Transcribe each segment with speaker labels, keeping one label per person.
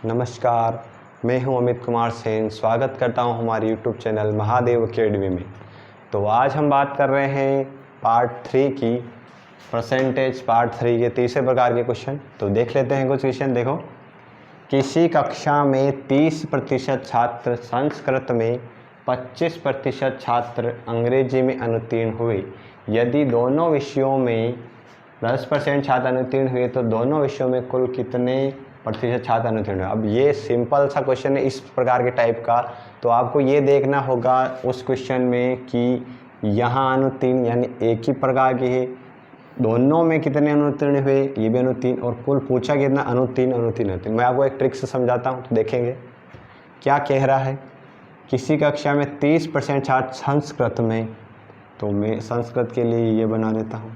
Speaker 1: नमस्कार, मैं हूं अमित कुमार सेन। स्वागत करता हूं हमारे YouTube चैनल महादेव अकेडमी में। तो आज हम बात कर रहे हैं पार्ट 3 की परसेंटेज, पार्ट 3 के तीसरे प्रकार के क्वेश्चन। तो देख लेते हैं कुछ क्वेश्चन। देखो, किसी कक्षा में 30% छात्र संस्कृत में, 25% छात्र अंग्रेजी में अनुत्तीर्ण हुए। यदि दोनों विषयों में 10% छात्र अनुत्तीर्ण हुए तो दोनों विषयों में कुल कितने प्रतिशत छात्र अनुत्तीर्ण हुए। अब ये सिंपल सा क्वेश्चन है इस प्रकार के टाइप का। तो आपको ये देखना होगा उस क्वेश्चन में कि यहाँ अनुत्तीर्ण यानी एक ही प्रकार के है, दोनों में कितने अनुत्तीर्ण हुए, ये भी अनुत्तीर्ण, और कुल पूछा कितना, अनुत्तीर्ण अनुत्तीर्ण अनुत्तीर्ण। मैं आपको एक ट्रिक से समझाता हूँ तो देखेंगे क्या कह रहा है। किसी कक्षा में 30% छात्र संस्कृत में, तो मैं संस्कृत के लिए ये बना देता हूँ,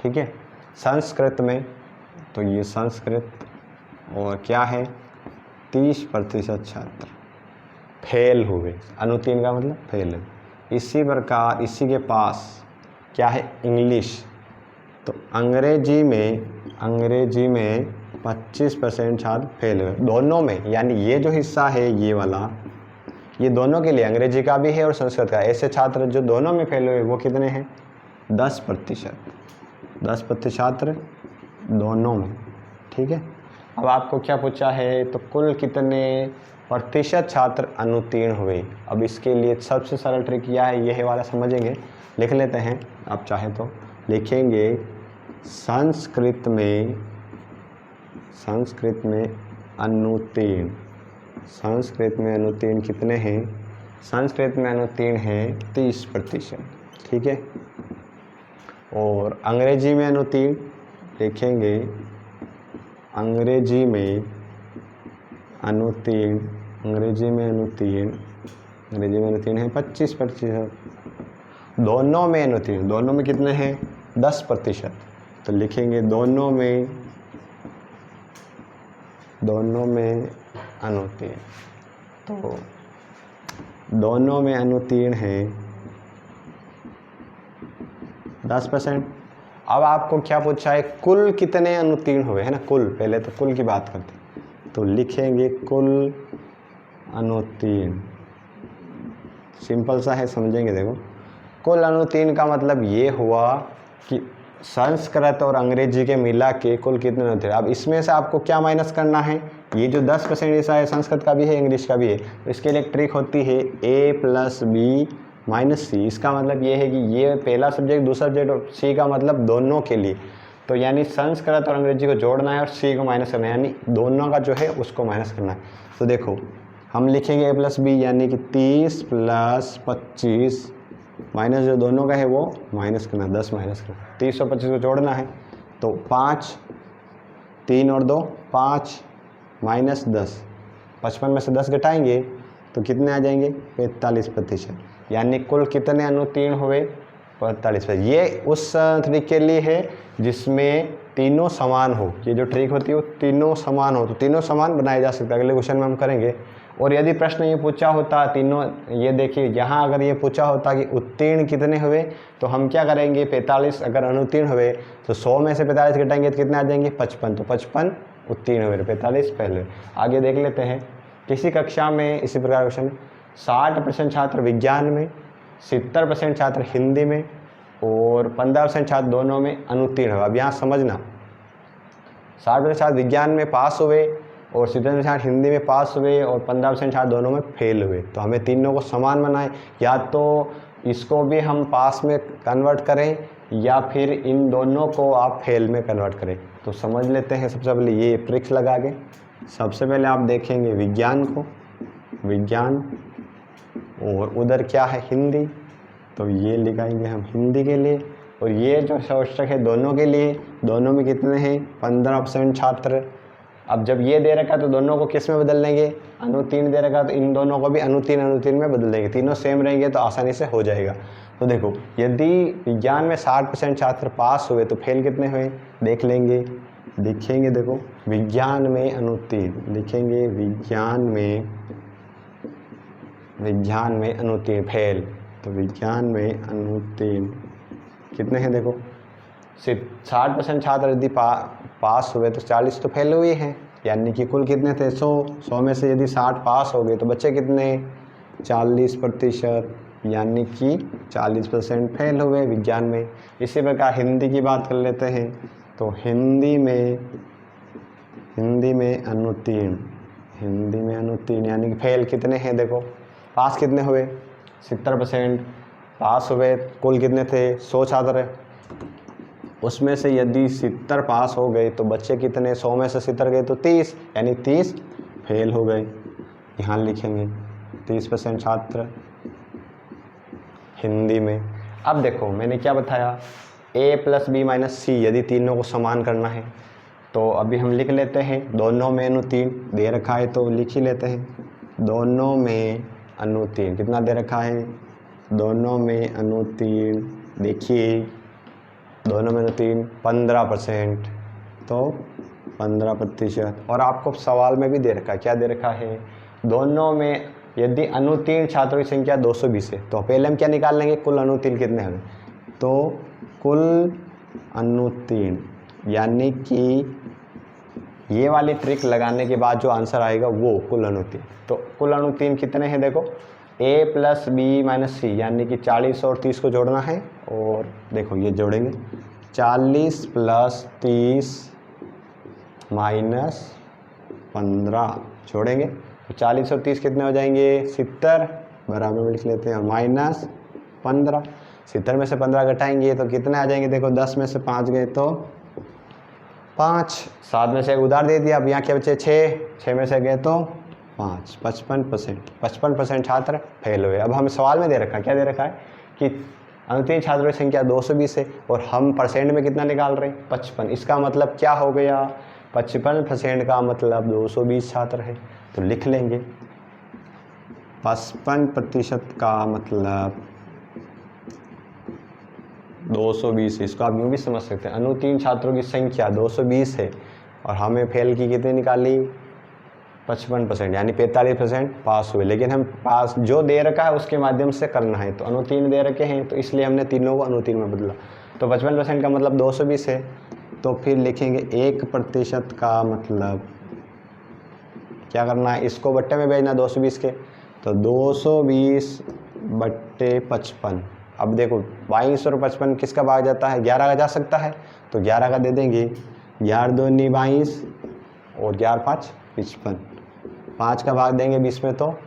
Speaker 1: ठीक है। संस्कृत में तो ये संस्कृत, और क्या है 30% छात्र फेल हुए। अनुत्तीर्ण का मतलब फेल हुए। इसी प्रकार इसी के पास क्या है, इंग्लिश, तो अंग्रेजी में 25% छात्र फेल हुए दोनों में। यानी ये जो हिस्सा है ये वाला, ये दोनों के लिए, अंग्रेजी का भी है और संस्कृत का। ऐसे छात्र जो दोनों में फेल हुए वो कितने हैं, 10%। 10% छात्र दोनों में, ठीक है। अब आपको क्या पूछा है, तो कुल कितने प्रतिशत छात्र अनुत्तीर्ण हुए। अब इसके लिए सबसे सरल ट्रिक क्या है, ये वाला समझेंगे। लिख लेते हैं, आप चाहे तो लिखेंगे संस्कृत में अनुत्तीर्ण, संस्कृत में अनुत्तीर्ण कितने हैं, संस्कृत में अनुत्तीर्ण हैं 30%, ठीक है। और अंग्रेजी में अनुत्तीर्ण लिखेंगे, अंग्रेजी में अनुत्तीर्ण है 25%। दोनों में अनुत्तीर्ण, दोनों में कितने हैं, 10%। तो लिखेंगे दोनों में अनुत्तीर्ण, तो दोनों में अनुत्तीर्ण है 10%। अब आपको क्या पूछा है, कुल कितने अनुत्तीर्ण हुए, है ना। कुल, पहले तो कुल की बात करते हैं, तो लिखेंगे कुल अनुत्तीर्ण। सिंपल सा है, समझेंगे। देखो, कुल अनुत्तीर्ण का मतलब ये हुआ कि संस्कृत और अंग्रेजी के मिला के कुल कितने अनुत्तीर्ण। अब इसमें से आपको क्या माइनस करना है, ये जो 10% हिस्सा है संस्कृत का भी है इंग्लिश का भी है, तो इसके लिए एक ट्रिक होती है A + B - C। इसका मतलब ये है कि ये पहला सब्जेक्ट, दूसरा सब्जेक्ट, और C का मतलब दोनों के लिए। तो यानी संस्कृत और अंग्रेजी को जोड़ना है और C को माइनस करना है, यानी दोनों का जो है उसको माइनस करना है। तो देखो, हम लिखेंगे A + B यानी कि 30 + 25 माइनस जो दोनों का है वो माइनस करना, 10 माइनस करना, 30 और 25 को जोड़ना है। तो 5, 3 और 2 5 माइनस 10, 55 में से 10 घटाएंगे तो कितने आ जाएंगे, 45%। यानी कुल कितने अनुत्तीर्ण हुए, 45%। ये उस ट्रिक के लिए है जिसमें तीनों समान हो। ये जो ट्रिक होती है वो तीनों समान हो, तो तीनों समान बनाए जा सकते हैं। अगले क्वेश्चन में हम करेंगे। और यदि प्रश्न ये पूछा होता तीनों, ये देखिए यहाँ अगर ये पूछा होता कि उत्तीर्ण कितने हुए, तो हम क्या करेंगे, 45 अगर अनुत्तीर्ण हुए तो 100 में से 45 घटाएंगे तो कितने आ जाएंगे, 55। तो 55 उत्तीर्ण हुए, 45 पहले। आगे देख लेते हैं। किसी कक्षा में इसी प्रकार क्वेश्चन, 60% छात्र विज्ञान में, 70% छात्र हिंदी में और 15% छात्र दोनों में अनुत्तीर्ण हुआ। अब यहाँ समझना, 60% छात्र विज्ञान में पास हुए और 70% छात्र हिंदी में पास हुए और 15% छात्र दोनों में फेल हुए। तो हमें तीनों को समान बनाए, या तो इसको भी हम पास में कन्वर्ट करें या फिर इन दोनों को आप फेल में कन्वर्ट करें। तो समझ लेते हैं सबसे पहले ये ट्रिक्स लगा के। सबसे पहले आप देखेंगे विज्ञान को, विज्ञान, और उधर क्या है, हिंदी, तो ये लिखाएंगे हम हिंदी के लिए। और ये जो शीर्षक है दोनों के लिए, दोनों में कितने हैं, 15% छात्र। अब जब ये दे रखा है तो दोनों को किस में बदल लेंगे, अनुत्तीर्ण दे रखा है तो इन दोनों को भी अनुत्तीर्ण में बदल देंगे। तीनों सेम रहेंगे तो आसानी से हो जाएगा। तो देखो, यदि विज्ञान में 60% छात्र पास हुए तो फेल कितने हुए, देख लेंगे, लिखेंगे। देखो, विज्ञान में अनुत्तीर्ण लिखेंगे, विज्ञान में अनुत्तीर्ण फेल, तो विज्ञान में अनुत्तीर्ण कितने हैं। देखो, 60% छात्र यदि पास हुए तो 40 तो फेल हुए हैं। यानी कि कुल कितने थे 100 में से यदि 60 पास हो गए तो बच्चे कितने 40%, यानी कि 40% फेल हुए विज्ञान में। इसी प्रकार हिंदी की बात कर लेते हैं, तो हिंदी में अनुत्तीर्ण यानी कि फेल कितने हैं, देखो पास कितने हुए 70%, पास हुए कुल कितने थे 100 छात्र, उसमें से यदि 70 पास हो गए तो बच्चे कितने 100 में से 70 गए तो 30, यानी 30 फेल हो गए। यहाँ लिखेंगे 30% छात्र हिंदी में। अब देखो मैंने क्या बताया, a + b - c यदि तीनों को समान करना है तो अभी हम लिख लेते हैं, दोनों में अनुत्तीर्ण दे रखा है तो लिख ही लेते हैं, दोनों में अनुत्तीर्ण कितना दे रखा है, दोनों में अनुत्तीर्ण, देखिए दोनों में अनुत्तीर्ण 15%, तो 15%। और आपको सवाल में भी दे रखा है, क्या दे रखा है, दोनों में यदि अनुत्तीर्ण छात्रों की संख्या 220 है तो पहले हम क्या निकाल लेंगे, कुल अनुत्तीर्ण कितने हैं, तो कुल अनुत्तीर्ण यानी कि ये वाली ट्रिक लगाने के बाद जो आंसर आएगा वो कुल अनुत्तीर्ण। तो कुल अनुत्तीर्ण कितने हैं, देखो a + b - c यानी कि 40 और 30 को जोड़ना है, और देखो ये जोड़ेंगे 40 + 30 - 15 जोड़ेंगे तो 40 और 30 कितने हो जाएंगे 70, बराबर में लिख लेते हैं, -15, 70 में से 15 घटाएंगे तो कितने आ जाएंगे, देखो 10 में से 5 गए तो 5, 7 में से एक उधार दे दिया, अब यहाँ क्या बचे 6 में से गए तो 5, 55% छात्र फेल हुए। अब हमें सवाल में दे रखा है, क्या दे रखा है कि अनुत्तीर्ण छात्रों की संख्या 220 है और हम परसेंट में कितना निकाल रहे हैं 55, इसका मतलब क्या हो गया 55% का मतलब 220 छात्र है, तो लिख लेंगे 55% का मतलब 220, इसको आप यूँ भी समझ सकते हैं, अनुत्तीर्ण छात्रों की संख्या 220 है और हमें फेल की कितनी निकाली 55%, यानी 45% पास हुए, लेकिन हम पास जो दे रखा है उसके माध्यम से करना है, तो अनुत्तीर्ण दे रखे हैं तो इसलिए हमने तीनों को अनुत्तीर्ण में बदला, तो 55% का मतलब 220 है, तो फिर लिखेंगे 1% का मतलब क्या करना है, इसको बट्टे में भेजना 220 के, तो 220/55। अब देखो 22 और 55 किसका भाग जाता है, 11 का जा सकता है, तो 11 का दे देंगे, 11 2 9 22 और 11 5 55, 5 का भाग देंगे 20 में तो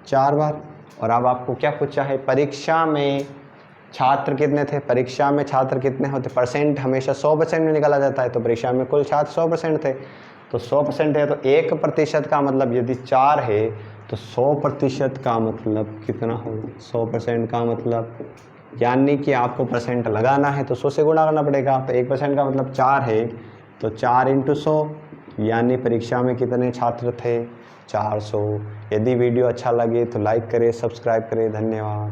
Speaker 1: 4 बार। और अब आपको क्या पूछा है, परीक्षा में छात्र कितने थे, परीक्षा में छात्र कितने होते, परसेंट हमेशा 100% में निकाला जाता है, तो परीक्षा में कुल छात्र 100% थे, तो 100% है तो 1% का मतलब यदि 4 है तो 100% का मतलब कितना होगा, 100% का मतलब यानी कि आपको परसेंट लगाना है तो 100 से गुणा करना पड़ेगा, तो 1% का मतलब 4 है, तो 4 × 100 यानी परीक्षा में कितने छात्र थे 400। यदि वीडियो अच्छा लगे तो लाइक करें, सब्सक्राइब करें, धन्यवाद।